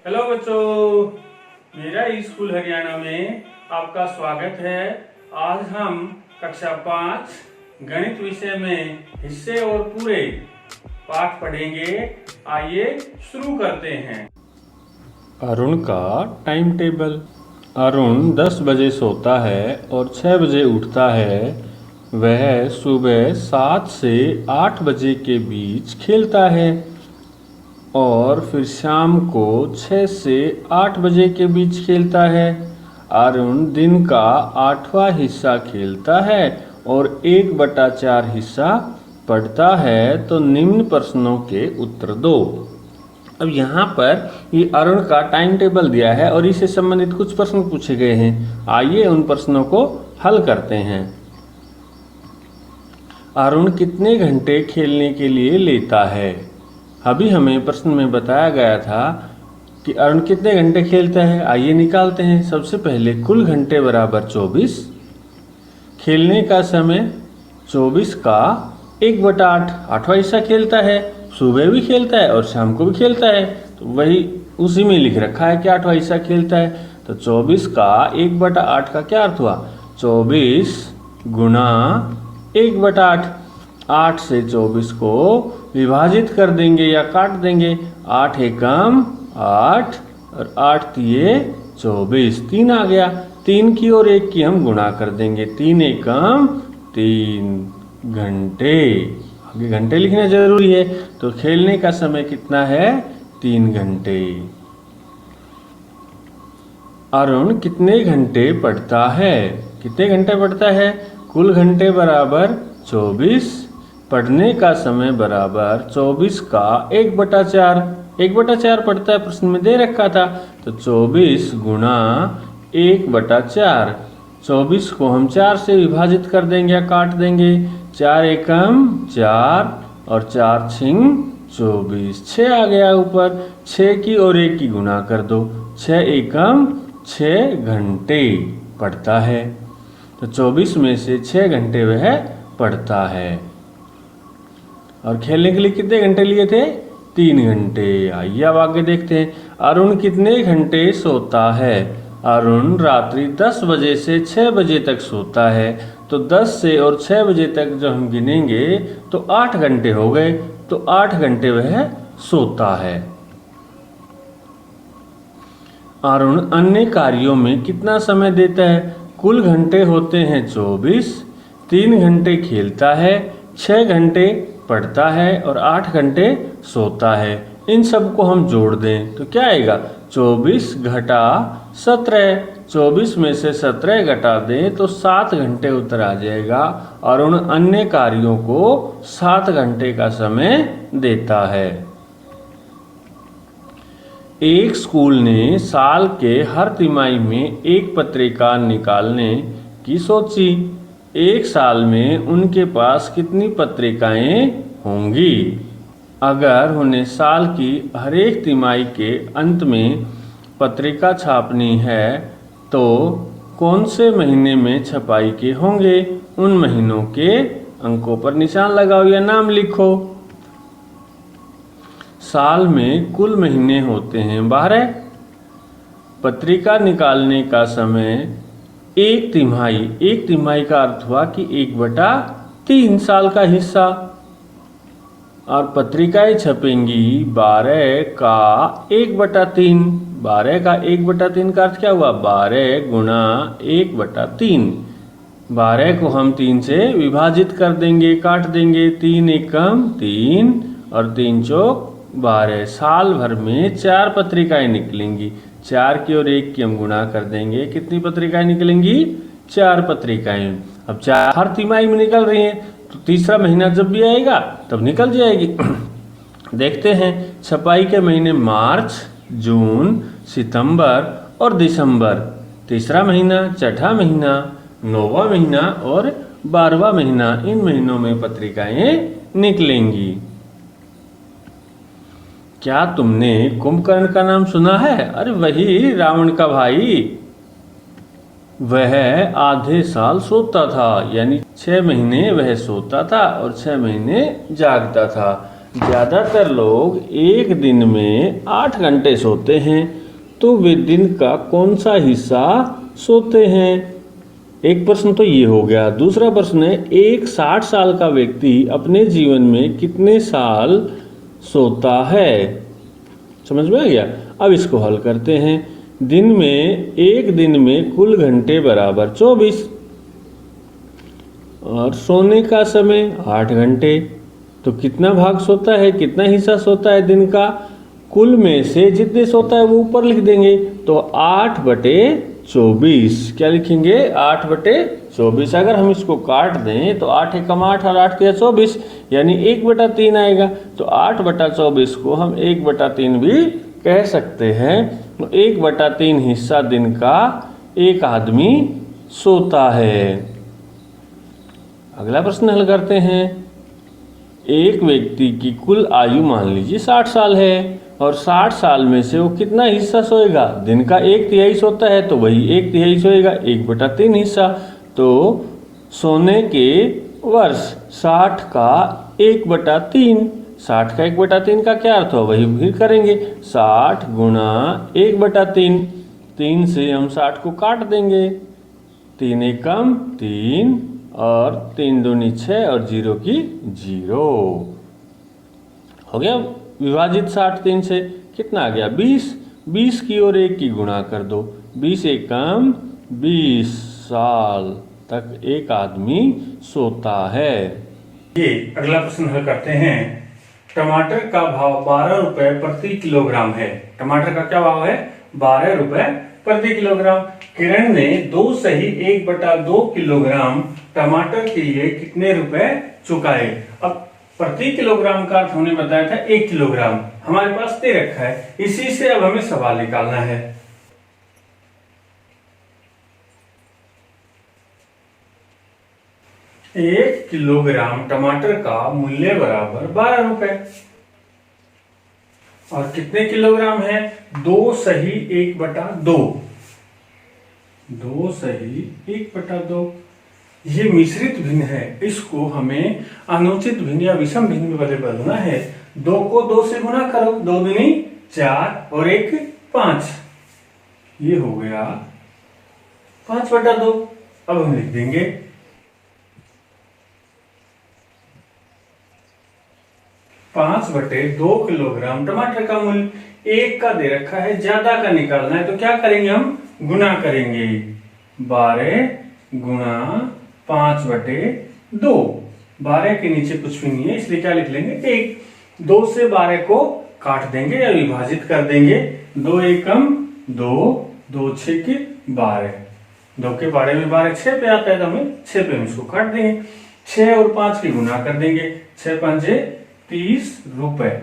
Hello बच्चों, मेरा school Haryana में आपका स्वागत है। आज हम कक्षा 5 गणित विषय में हिस्से और पूरे पाठ पढ़ेंगे। आइए शुरू करते हैं। अरुण का टाइम टेबल। अरुण 10 बजे सोता है और 6 बजे उठता है। वह सुबह 7 से 8 बजे के बीच खेलता है और फिर शाम को 6 से 8 बजे के बीच खेलता है। अरुण दिन का 8वां हिस्सा खेलता है और 1/4 हिस्सा पढ़ता है। तो निम्न प्रश्नों के उत्तर दो। अब यहाँ पर ये अरुण का टाइम टेबल दिया है और इससे संबंधित कुछ प्रश्न पूछे गए हैं। आइए उन प्रश्नों को हल करते हैं। अरुण कितने घंटे खेलने के लिए लेता है? अभी हमें प्रश्न में बताया गया था कि अरुण कितने घंटे खेलता है। आइए निकालते हैं। सबसे पहले कुल घंटे बराबर 24, खेलने का समय 24 का 1/8, 8वां हिस्सा खेलता है। सुबह भी खेलता है और शाम को भी खेलता है, तो वही उसी में लिख रखा है कि 8वां हिस्सा खेलता है। तो 24 का 1/8 का क्या अर्थ हुआ? 24 गुणा 1/8। 8 से 24 को विभाजित कर देंगे या काट देंगे। 8 एकम 8 और 8 तिये 24, 3 आ गया। 3 की और 1 की हम गुणा कर देंगे। 3 एकम 3 घंटे। आगे घंटे लिखना जरूरी है। तो खेलने का समय कितना है? 3 घंटे। अरुण कितने घंटे पढ़ता है? कितने घंटे पढ़ता है? कुल घंटे बराबर 24, पढ़ने का समय बराबर 24 का 1/4। 1/4 पढ़ता है, प्रश्न में दे रखा था। तो 24 गुणा 1/4। 24 को हम 4 से विभाजित कर देंगे या काट देंगे। 4 एकम 4 और 4 छिंग 24, 6 आ गया ऊपर। 6 की और 1 की गुणा कर दो। 6 एकम 6 घंटे पढ़ता है। तो 24 में से 6 घंटे वह पढ़ता है। और खेलने के लिए कितने घंटे लिए थे? 3 घंटे। आइए अब आगे देखते हैं। अरुण कितने घंटे सोता है? अरुण रात्रि 10 बजे से 6 बजे तक सोता है। तो 10 से और 6 बजे तक जब हम गिनेंगे तो 8 घंटे हो गए। तो 8 घंटे वह सोता है। अरुण अन्य कार्यों में कितना समय देता है? कुल घंटे होते हैं 24। 3 घंटे खेलता है, 6 घंटे पढ़ता है और 8 घंटे सोता है। इन सब को हम जोड़ दें तो क्या आएगा? 24 घटा 17। 24 में से 17 घटा दें तो 7 घंटे उत्तर आ जाएगा। और उन अन्य कार्यों को 7 घंटे का समय देता है। एक स्कूल ने साल के हर तिमाही में एक पत्रिका निकालने की सोची। एक साल में उनके पास कितनी पत्रिकाएं होंगी? अगर उन्हें साल की हर एक तिमाही के अंत में पत्रिका छापनी है तो कौन से महीने में छपाई के होंगे? उन महीनों के अंकों पर निशान लगाओ या नाम लिखो। साल में कुल महीने होते हैं 12। पत्रिका निकालने का समय एक तिमाही। एक तिमाही का अर्थ हुआ कि 1/3 साल का हिस्सा। और पत्रिकाएं छपेंगी 12 का 1/3। 12 का 1/3 का अर्थ क्या हुआ? 12 गुणा 1/3। 12 को हम 3 से विभाजित कर देंगे, काट देंगे। 3 एकम 3 और 3 चौक 12। साल भर में 4 पत्रिकाएं निकलेंगी। 4 की और 1 की हम गुणा कर देंगे। कितनी पत्रिकाएं निकलेंगी? 4 पत्रिकाएं। अब 4 हर तिमाही में निकल रही हैं, तो तीसरा महीना जब भी आएगा तब निकल जाएगी। देखते हैं। छपाई के महीने मार्च, जून, सितंबर और दिसंबर। तीसरा महीना, छठा महीना, 9वां महीना और 12वां महीना। इन महीनों में पत्रिकाएं निकलेंगी। क्या तुमने कुंभकर्ण का नाम सुना है? अरे वही रावण का भाई। वह आधे साल सोता था, यानी 6 महीने वह सोता था और 6 महीने जागता था। ज़्यादातर लोग एक दिन में 8 घंटे सोते हैं, तो वे दिन का कौन सा हिस्सा सोते हैं? एक प्रश्न तो ये हो गया। दूसरा प्रश्न है, एक 60 साल का व्यक्ति अपने जीवन में कितने साल सोता है? समझ में आ गया? अब इसको हल करते हैं। एक दिन में कुल घंटे बराबर 24 और सोने का समय 8 घंटे। तो कितना भाग सोता है, कितना हिस्सा सोता है दिन का? कुल में से जितने सोता है वो ऊपर लिख देंगे। तो 8/24 क्या लिखेंगे? 8/24। अगर हम इसको काट दें तो 8 एकम 8 और 8 के 24 यानी 1/3 आएगा। तो 8/24 को हम 1/3 भी कह सकते हैं। तो 1/3 हिस्सा दिन का एक आदमी सोता है। अगला प्रश्न हल करते हैं। एक व्यक्ति की कुल आयु मान लीजिए 60 साल है और 60 साल में से वो कितना हिस्सा सोएगा? दिन का 1/3 सोता है तो वही 1/3 सोएगा, 1/3 हिस्सा। तो सोने के वर्ष 60 का 1/3, 60 का 1/3 का क्या अर्थ हो? वही फिर करेंगे 60 गुणा 1/3। 3 से हम 60 को काट देंगे, 3 एकम 3 और 3 दूनी 6 और 0 की 0 हो गया। विभाजित 60 3 से कितना आ गया? 20। 20 की और 1 की गुणा कर दो, 20 एकम 20 साल तक एक आदमी सोता है। ये अगला प्रश्न हल करते हैं। टमाटर का भाव 12 रुपए प्रति किलोग्राम है। टमाटर का क्या भाव है? 12 रुपए प्रति किलोग्राम। किरण ने 2 सही 1/2 किलोग्राम टमाटर के लिए कितने रुपए चुकाए? अब प्रति किलोग्राम का अर्थ हमने बताया था 1 किलोग्राम, हमारे पास दे रखा है, इसी से अब हमें सवाल निकालना है। एक किलोग्राम टमाटर का मूल्य बराबर 12 रुपए और कितने किलोग्राम है? 2 सही 1/2। 2 सही 1/2। ये मिश्रित भिन्न है, इसको हमें अनुचित भिन्न या विषम भिन्न में बदलना है। 2 को 2 से गुणा करो, 2 दूनी 4 और 1 5, ये हो गया 5/2। अब हम लिख देंगे 5/2 किलोग्राम टमाटर का मूल्य। 1 का दे रखा है, ज्यादा का निकालना है तो क्या करेंगे? हम गुना करेंगे। 12 गुणा 5/2। 12 के नीचे कुछ भी नहीं है इसलिए क्या लिख लेंगे? 1। 2 से 12 को काट देंगे या विभाजित कर देंगे। 2 एकम 2, 2 6 के 12, 2 के 12 में 12 6 पे आता है तो हमें 6 पे हम इसको काट देंगे। 6 और 5 की गुना कर देंगे, 6 पंजे 30 रुपए।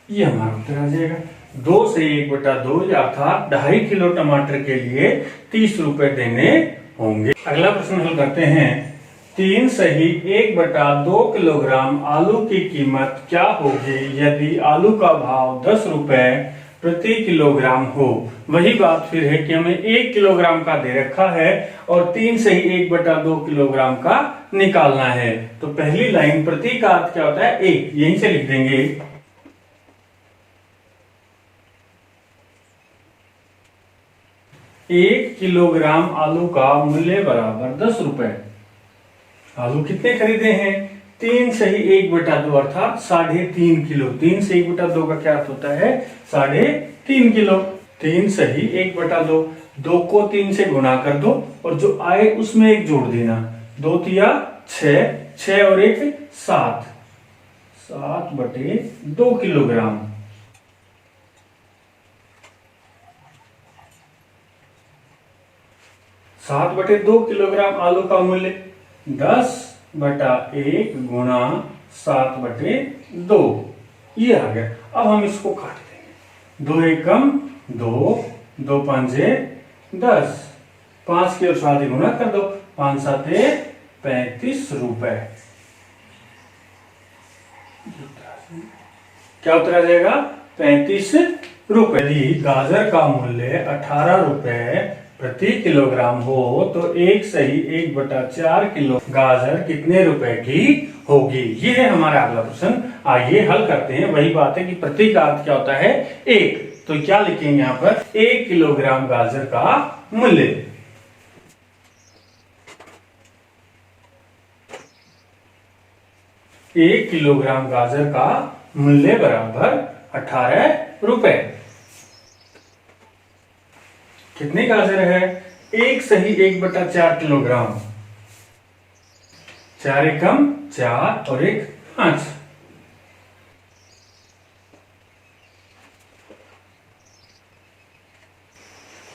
ये हमारा उत्तर आ जाएगा। 2 से 1/2 अर्थात 2.5 किलो टमाटर के लिए 30 रुपए देने होंगे। अगला प्रश्न हल करते हैं। 3 सही 1/2 किलोग्राम आलू की कीमत क्या होगी यदि आलू का भाव 10 रुपए प्रति किलोग्राम हो? वही बात फिर है कि हमें 1 किलोग्राम का दे रखा है और 3 सही 1/2 किलोग्राम का निकालना है। तो पहली लाइन प्रति का अर्थ क्या होता है? 1, यहीं से लिख देंगे। एक किलोग्राम आलू का मूल्य बराबर 10 रुपए। आलू कितने खरीदे हैं? 3 सही 1/2 अर्थात 3.5 किलो। 3 से 1/2 का क्या अर्थ होता है? 3.5 किलो। 3 सही 1/2। 2 को 3 से गुणा कर दो और जो आए उसमें 1 जोड़ देना। 2 तिया 6, 6 और 1 7, 7/2 किलोग्राम। 7/2 किलोग्राम आलू का मूल्य 10/1 गुणा 7/2, ये आ गया। अब हम इसको काट देंगे। 2 एकम 2, 2 पंजे 10, 5 की और 7 गुणा कर दो, 5 7 35 रुपए। क्या उत्तर आ जाएगा? 35 रुपए। यदि गाजर का मूल्य 18 रुपए प्रति किलोग्राम हो तो 1 सही 1/4 किलो गाजर कितने रुपए की होगी। ये है हमारा अगला प्रश्न। आइए हल करते हैं। वही बात है कि प्रतीक का अर्थ क्या होता है? एक। तो क्या लिखेंगे यहाँ पर? 1 किलोग्राम गाजर का मूल्य। एक किलोग्राम गाजर का मूल्य बराबर 18 रुपए। कितनी गाजर है? एक सही 1/4 किलोग्राम। 4 एकम 4 और 1 5।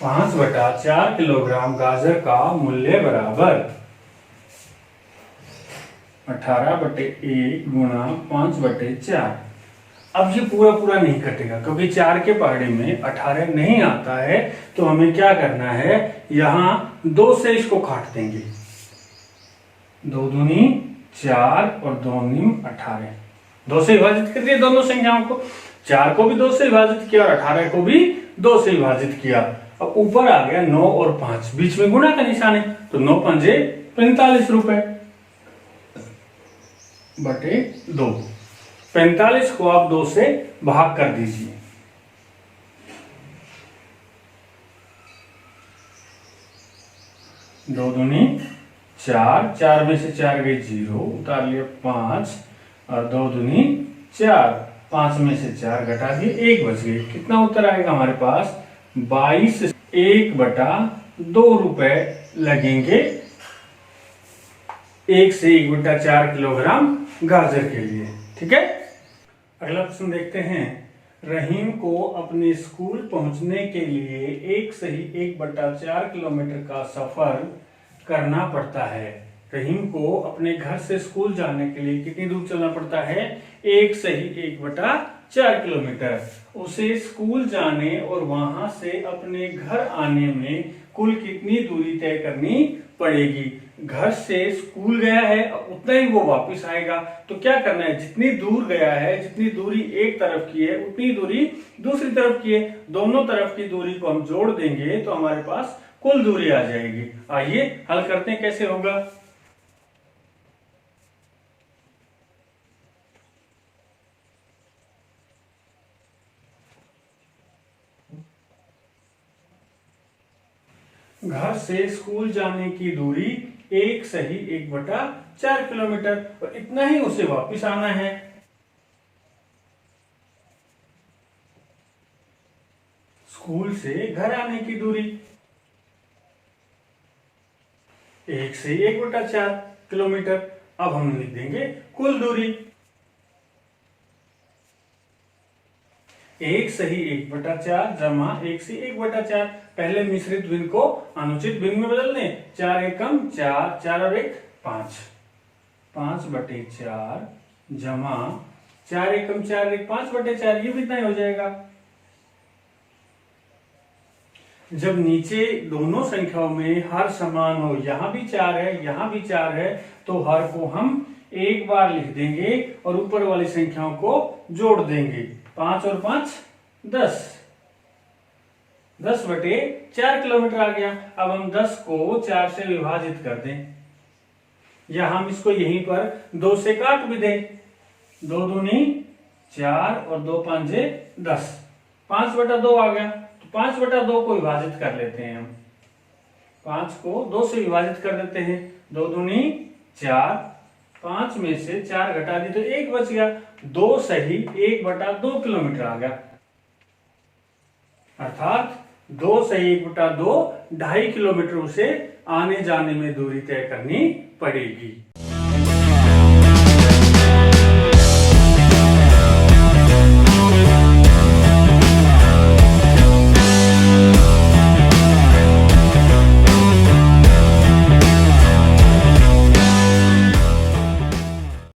पांच बटा 4 किलोग्राम गाजर का मूल्य बराबर 18/1 गुणा 5/4। अब ये पूरा पूरा नहीं कटेगा क्योंकि 4 के पहाड़े में 18 नहीं आता है। तो हमें क्या करना है? यहां 2 से इसको काट देंगे। 2 दूनी 4 और 2 नीम 18। 2 से विभाजित कर दिया दोनों संख्याओं को। 4 को भी 2 से विभाजित किया और 18 को भी 2 से विभाजित किया। अब ऊपर आ गया 9 और 5, बीच में गुणा का निशान है। तो 9 पंजे 45 रुपए बटे 2। 45 को आप 2 से भाग कर दीजिए। 2 दूनी 4, 4 में से 4 गई 0, उतार लिया 5 और 2 दूनी 4, 5 में से 4 घटा दिए 1 बच गई। कितना उत्तर आएगा हमारे पास? 22 1/2 रुपए लगेंगे 1 से 1/4 किलोग्राम गाजर के लिए। ठीक है, अगला प्रश्न देखते हैं। रहीम को अपने स्कूल पहुंचने के लिए 1 सही 1/4 किलोमीटर का सफर करना पड़ता है। रहीम को अपने घर से स्कूल जाने के लिए कितनी दूर चलना पड़ता है? 1 सही 1/4 किलोमीटर। उसे स्कूल जाने और वहां से अपने घर आने में कुल कितनी दूरी तय करनी पड़ेगी? घर से स्कूल गया है, उतना ही वो वापस आएगा। तो क्या करना है? जितनी दूर गया है, जितनी दूरी एक तरफ की है, उतनी दूरी दूसरी तरफ की है। दोनों तरफ की दूरी को हम जोड़ देंगे तो हमारे पास कुल दूरी आ जाएगी। आइए हल करते हैं, कैसे होगा। घर से स्कूल जाने की दूरी 1 सही 1/4 किलोमीटर और इतना ही उसे वापस आना है। स्कूल से घर आने की दूरी 1 से 1/4 किलोमीटर। अब हम लिख देंगे कुल दूरी। 1 सही 1/4 जमा 1 से 1/4। पहले मिश्रित भिन्न को अनुचित भिन्न में बदल दें। 4 एकम 4, 4 और 1 5, 5/4 जमा 4 एकम 4, 1 5/4। ये भी इतना ही हो जाएगा। जब नीचे दोनों संख्याओं में हर समान हो, यहां भी 4 है, यहां भी 4 है, तो हर को हम एक बार लिख देंगे और ऊपर वाली संख्याओं को जोड़ देंगे। 5 और 5 10, 10/4 किलोमीटर आ गया। अब हम 10 को 4 से विभाजित कर दें, या हम इसको यहीं पर 2 से काट भी दें। 2 दूनी 4 और 2 पंजे 10, 5/2 आ गया। तो 5/2 को विभाजित कर लेते हैं हम। 5 को 2 से विभाजित कर देते हैं। 2 दूनी 4, 5 में से 4 घटा दी तो 1 बच गया। 2 सही 1/2 किलोमीटर आ गया। अर्थात 2 सही 1/2 2.5 किलोमीटर उसे आने जाने में दूरी तय करनी पड़ेगी।